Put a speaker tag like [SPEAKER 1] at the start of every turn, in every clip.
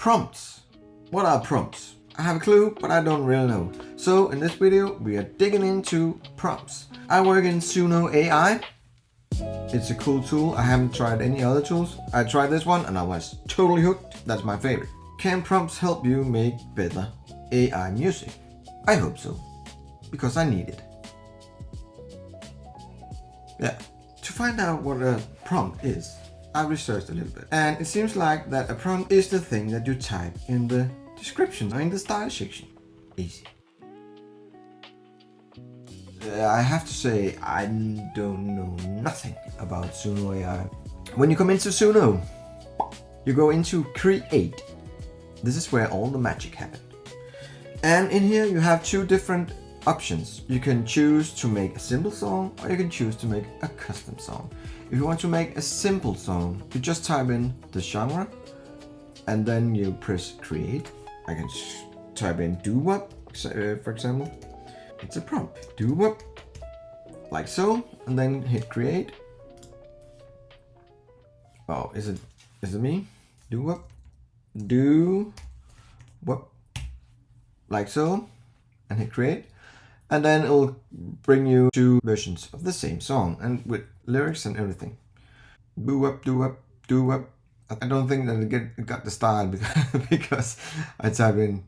[SPEAKER 1] Prompts. What are prompts? I have a clue, but I don't really know. So in this video, we are digging into prompts. I work in Suno AI. It's a cool tool. I haven't tried any other tools. I tried this one and I was totally hooked. That's my favorite. Can prompts help you make better AI music? I hope so, because I need it. Yeah. To find out what a prompt is, I researched a little bit, and it seems like that a prompt is the thing that you type in the description or in the style section. Easy. I have to say, I don't know nothing about Suno AI. When you come into Suno, you go into Create. This is where all the magic happens. And in here you have two different options. You can choose to make a simple song, or you can choose to make a custom song. If you want to make a simple song, you just type in the genre and then you press create. I can type in doo-wop, for example. It's a prompt. Doo-wop, like so, and then hit create. Oh, is it me? Doo-wop, doo-wop, like so, and hit create. And then it will bring you two versions of the same song and with lyrics and everything. Doo-wop, doo-wop, doo-wop. I don't think that it got the style because I typed in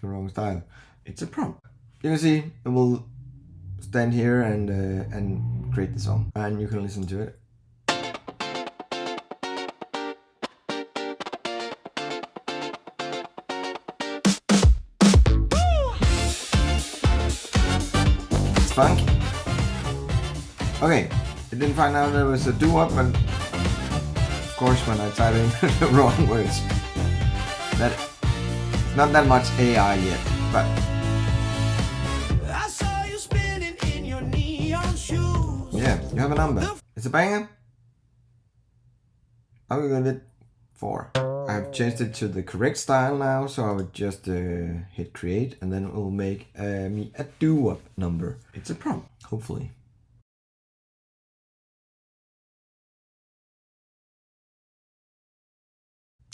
[SPEAKER 1] the wrong style. It's a prompt. You can see it will stand here and create the song, and you can listen to it. Funky. Okay, I didn't find out there was a doo-wop, but of course when I type in the wrong words, that not that much AI yet, but
[SPEAKER 2] I saw you spinning in your neon shoes.
[SPEAKER 1] Yeah, you have a number. It's a banger. I will give it 4. I've changed it to the correct style now, so I would just hit create, and then it will make me a doo-wop number. It's a prompt, hopefully.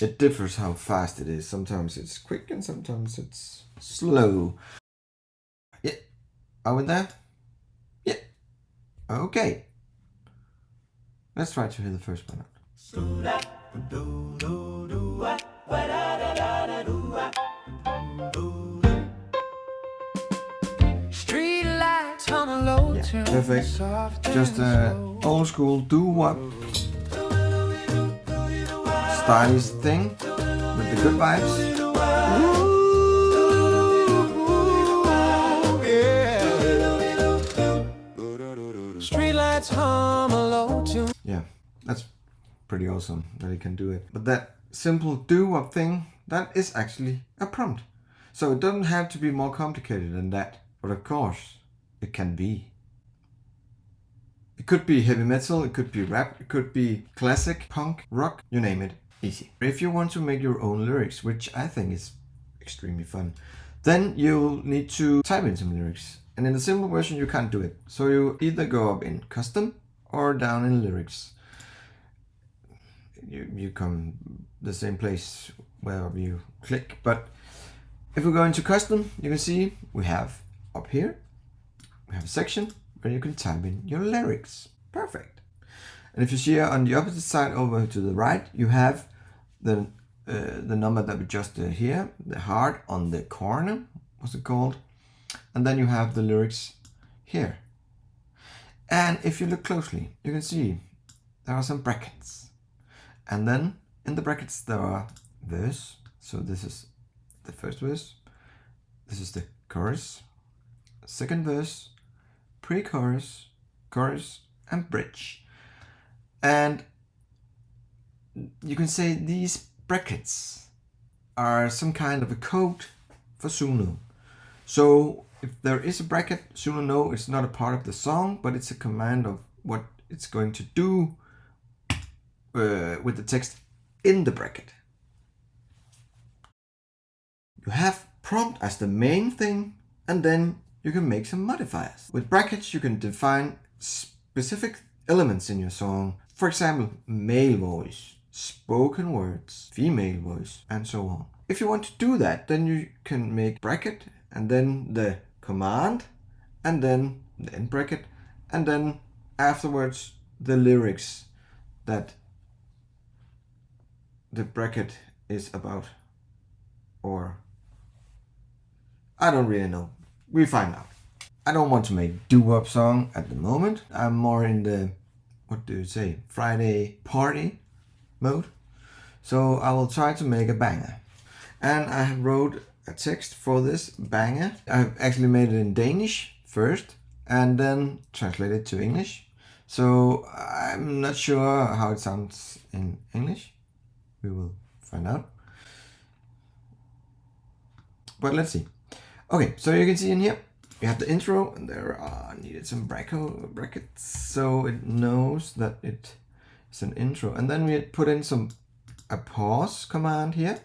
[SPEAKER 1] It differs how fast it is. Sometimes it's quick and sometimes it's slow. Yeah, are we there? Yeah. Okay. Let's try to hear the first one out. Yeah, perfect. Just an old school doo-wop stylish thing with the good vibes. Yeah, that's pretty awesome that he can do it. But that simple doo-wop thing, that is actually a prompt. So it doesn't have to be more complicated than that. But of course, it can be. It could be heavy metal, it could be rap, it could be classic, punk, rock, you name it. Easy. If you want to make your own lyrics, which I think is extremely fun, then you'll need to type in some lyrics. And in the simple version, you can't do it. So you either go up in custom or down in lyrics. You come the same place wherever you click. But if we go into custom, you can see we have up here, we have a section where you can type in your lyrics. Perfect. And if you see on the opposite side over to the right, you have the number that we just did here, the heart on the corner, what's it called? And then you have the lyrics here. And if you look closely, you can see there are some brackets. And then in the brackets there are verse. So this is the first verse. This is the chorus, second verse, pre-chorus, chorus, and bridge. And you can say these brackets are some kind of a code for Suno. So if there is a bracket, Suno knows it's not a part of the song, but it's a command of what it's going to do with the text in the bracket. You have prompt as the main thing, and then you can make some modifiers. With brackets, you can define specific elements in your song. For example, male voice, spoken words, female voice, and so on. If you want to do that, then you can make bracket and then the command and then the end bracket and then afterwards the lyrics that the bracket is about, or I don't really know. We find out. I don't want to make doo-wop song at the moment. I'm more in the, what do you say, Friday party mode. So I will try to make a banger. And I wrote a text for this banger. I've actually made it in Danish first and then translated to English. So I'm not sure how it sounds in English. We will find out. But let's see. Okay, so you can see in here, we have the intro, and there are needed some brackets so it knows that it is an intro. And then we put in a pause command here.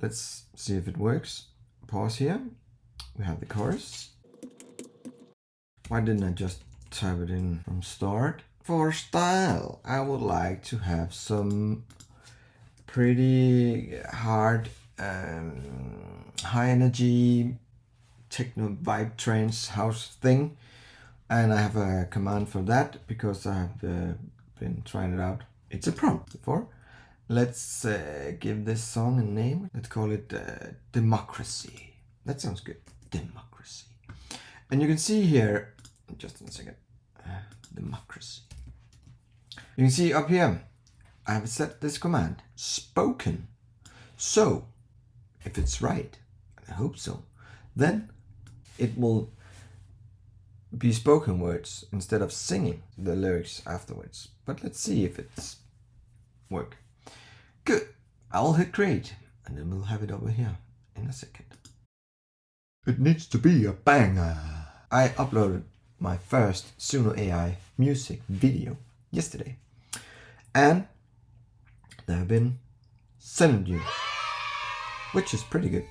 [SPEAKER 1] Let's see if it works. Pause here. We have the chorus. Why didn't I just type it in from start? For style, I would like to have some pretty hard, high energy, techno vibe trance house thing. And I have a command for that because I have been trying it out. It's a prompt before. Let's give this song a name. Let's call it Democracy. That sounds good. Democracy. And you can see here, just in a second, Democracy. You can see up here, I have set this command, spoken. So, if it's right, and I hope so, then it will be spoken words instead of singing the lyrics afterwards. But let's see if it's work. Good. I'll hit create and then we'll have it over here in a second. It needs to be a banger. I uploaded my first Suno AI music video yesterday. And there have been 7 views, which is pretty good.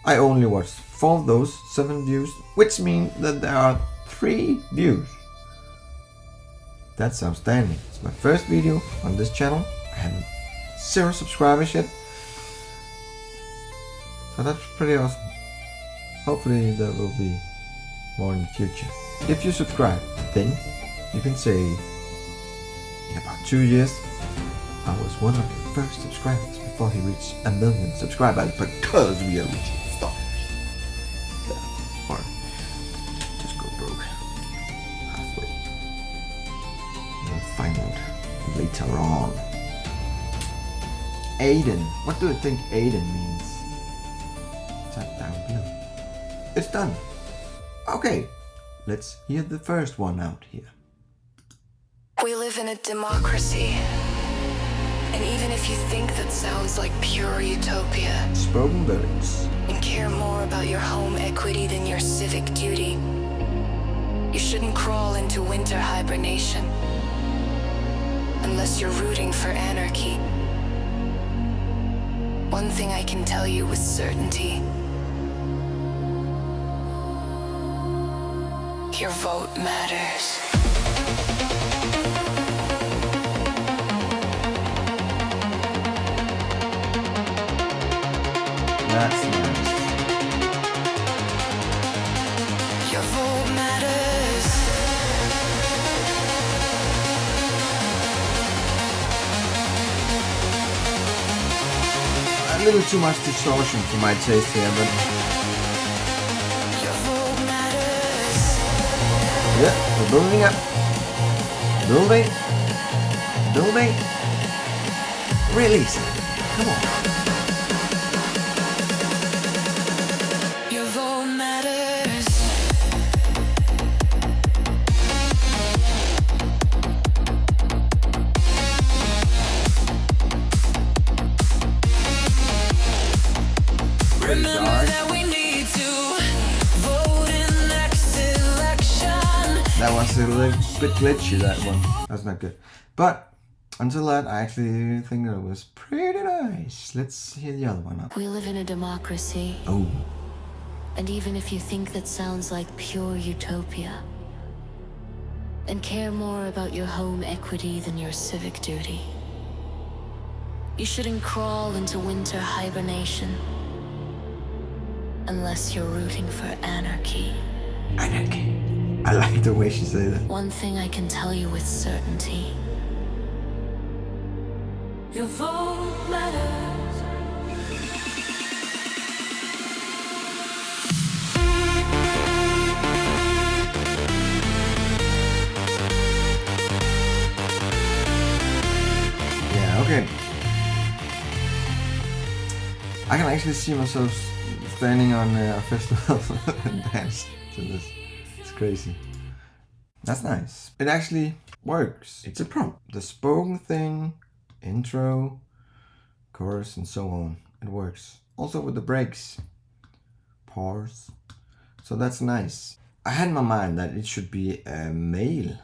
[SPEAKER 1] I only watched 4 of those 7 views, which means that there are 3 views. That's outstanding. It's my first video on this channel. I have 0 subscribers yet. So that's pretty awesome. Hopefully there will be more in the future. If you subscribe, then you can say in about 2 years I was one of the first subscribers before he reached 1 million subscribers because we are reaching stars. Or just go broke halfway. We'll find out later on. AIDŞN. What do you think AIDŠN means? Type down below. It's done. Okay, let's hear the first one out here.
[SPEAKER 3] We live in a democracy. And even if you think that sounds like pure utopia,
[SPEAKER 1] Spoken lyrics.
[SPEAKER 3] and care more about your home equity than your civic duty, you shouldn't crawl into winter hibernation unless you're rooting for anarchy. One thing I can tell you with certainty: your vote matters.
[SPEAKER 1] That's nice.
[SPEAKER 3] Your vote matters.
[SPEAKER 1] A little too much distortion for my taste here, but
[SPEAKER 3] Your vote matters.
[SPEAKER 1] yeah, we're building up. Building. Building. Release it. Come on.
[SPEAKER 3] Your vote matters. Remember that we need to vote in next election.
[SPEAKER 1] That was a little bit glitchy, that one. That's not good. But until that, I actually think that it was pretty nice. Let's hear the other one up.
[SPEAKER 3] We live in a democracy,
[SPEAKER 1] Oh,
[SPEAKER 3] and even if you think that sounds like pure utopia,
[SPEAKER 4] and care more about your home equity than your civic duty. You shouldn't crawl into winter hibernation unless you're rooting for anarchy.
[SPEAKER 1] Anarchy. I like the way she said that.
[SPEAKER 4] One thing I can tell you with certainty: your vote matters.
[SPEAKER 1] Yeah, okay. I can actually see myself standing on a festival and dance to this. It's crazy. That's nice. It actually works. It's a prompt. The spoken thing, intro, chorus, and so on. It works. Also with the breaks. Pause. So that's nice. I had in my mind that it should be a male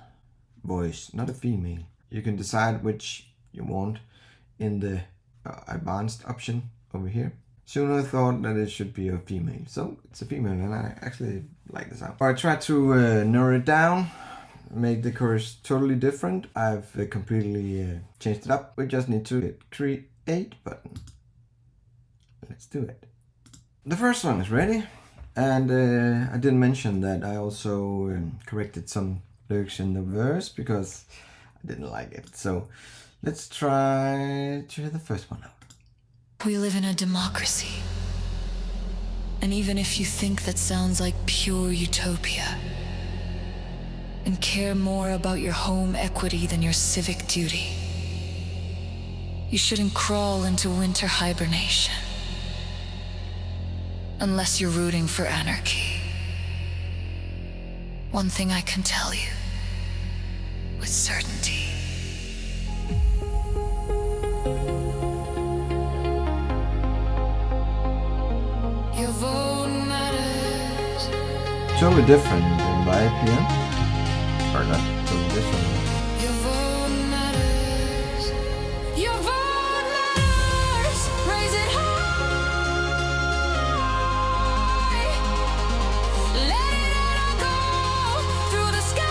[SPEAKER 1] voice, not a female. You can decide which you want in the advanced option over here. Suno thought that it should be a female, so it's a female, and I actually like the sound. I tried to narrow it down, make the chorus totally different. I've completely changed it up. We just need to hit create button. Let's do it. The first song is ready, and I didn't mention that I also corrected some lyrics in the verse because I didn't like it. So let's try to hear the first one out.
[SPEAKER 3] We live in a democracy. And even if you think that sounds like pure utopia, and care more about your home equity than your civic duty, you shouldn't crawl into winter hibernation unless you're rooting for anarchy. One thing I can tell you with certainty: your vote matters.
[SPEAKER 1] Totally different than my PM. Or not totally different.
[SPEAKER 3] Your vote matters. Your vote matters. Raise it high. Let it echo through the sky.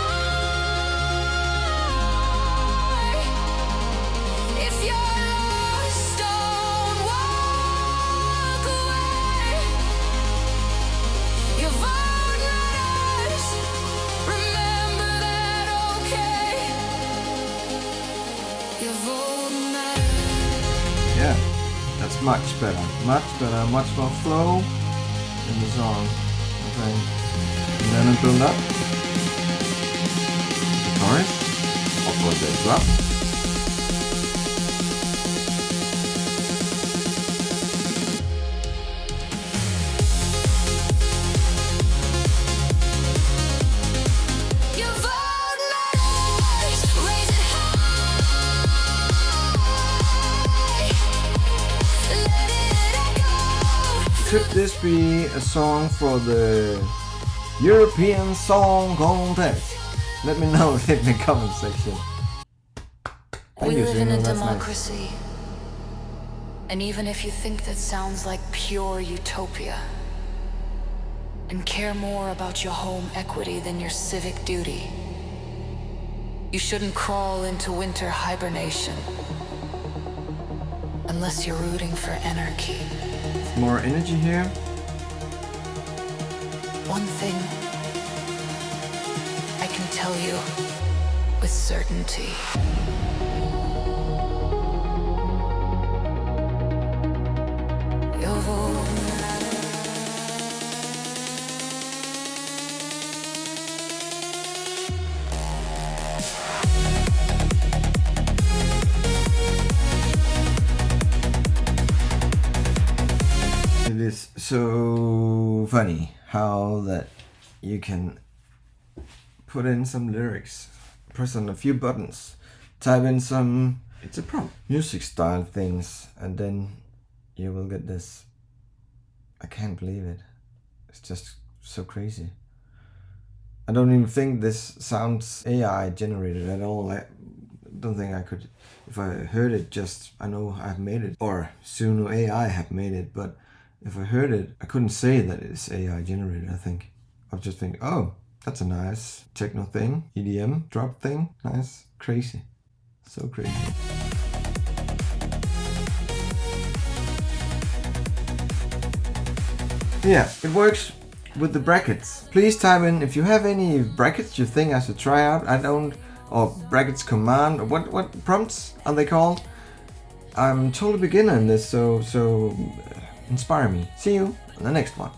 [SPEAKER 3] If you're lost, don't walk away. Your vote matters. Remember that, okay? Your vote matters.
[SPEAKER 1] Yeah, that's much better. Much better, much more flow in the song. Okay. And then it build up. The chorus. Also the drop.
[SPEAKER 3] Your vote matters. Raise it high. Let it echo.
[SPEAKER 1] Could this be a song for the European Song Contest? Let me know in the comment section. Thank
[SPEAKER 3] We
[SPEAKER 1] you,
[SPEAKER 3] live in
[SPEAKER 1] Suno,
[SPEAKER 3] a
[SPEAKER 1] that's nice.
[SPEAKER 3] democracy. And even if you think that sounds like pure utopia, and care more about your home equity than your civic duty, you shouldn't crawl into winter hibernation unless you're rooting for anarchy.
[SPEAKER 1] More energy here.
[SPEAKER 3] One thing I can tell you with certainty: your vote matters.
[SPEAKER 1] It is so funny how that you can put in some lyrics, press on a few buttons, type in some, it's a prompt, music style things, and then you will get this. I can't believe it. It's just so crazy. I don't even think this sounds AI generated at all. I don't think I could, if I heard it just, I know I've made it, or Suno AI have made it, but if I heard it, I couldn't say that it's AI generated, I think. I'll just think, oh, That's a nice techno thing, EDM drop thing. Nice, crazy, so crazy. Yeah, it works with the brackets. Please type in if you have any brackets you think I should try out. Or brackets command, or what prompts are they called? I'm totally beginner in this, so inspire me. See you on the next one.